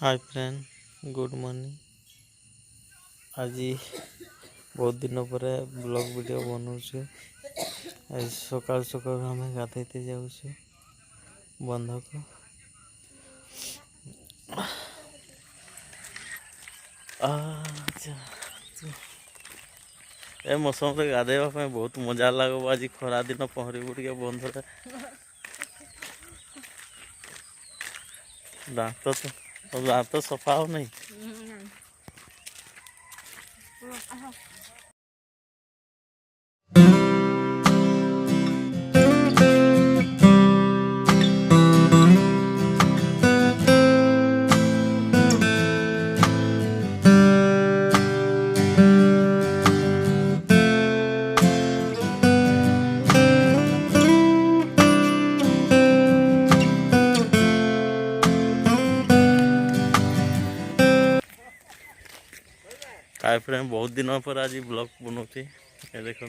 Hi friend good morning. आज बहुत दिन पर ब्लॉग वीडियो बनाऊे। आज सकाल सकाल आम गाधते जाऊँ बंध को। ए मौसम से गाधेवा बहुत मजा लगे। आज खरा दिन पहरबू टे बंध दांत सफा हो नहीं। हाय फ्रेंड बहुत दिन पर आज ब्लॉग बनाऊे। देखो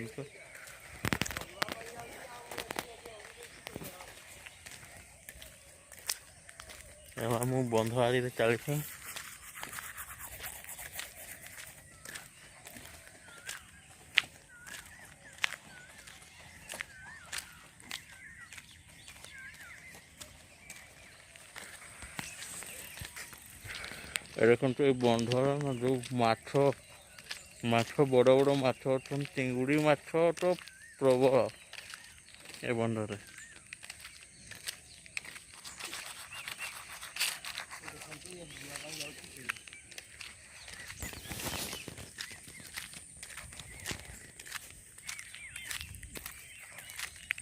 मु बंध आड़ी चली देखो बंधर जो माछ बड़ बड़ माछ अच्छा चिंगुड़ी माछ तो प्रबल ए बंधरे।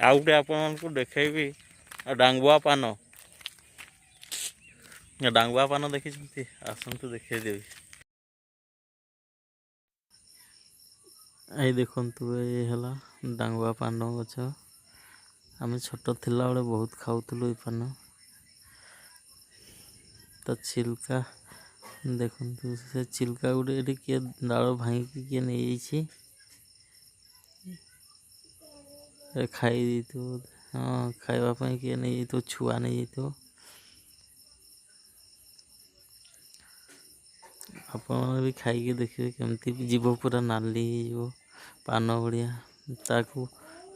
आउ गए आपको देखी डांगुआ पान देखी आसतु देखेदेवी। आई देखु ये है डांगुआ पान गछ। आम छोट थिला बेले बहुत खाऊलु ये पान। तो छिलका देखु से छिलका गोटे किए डाल भांगी किए नहीं खाई हाँ खावाई किए नहीं छुआ नहीं आप भी खाई देखिए केमती जीव पूरा नाली हो पान बढ़िया ताकू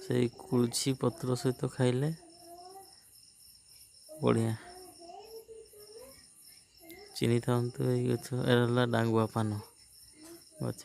से कुर्छी पत्र सहित खाइले बढ़िया चिन्ही था गछ डांगुआ पान गछ।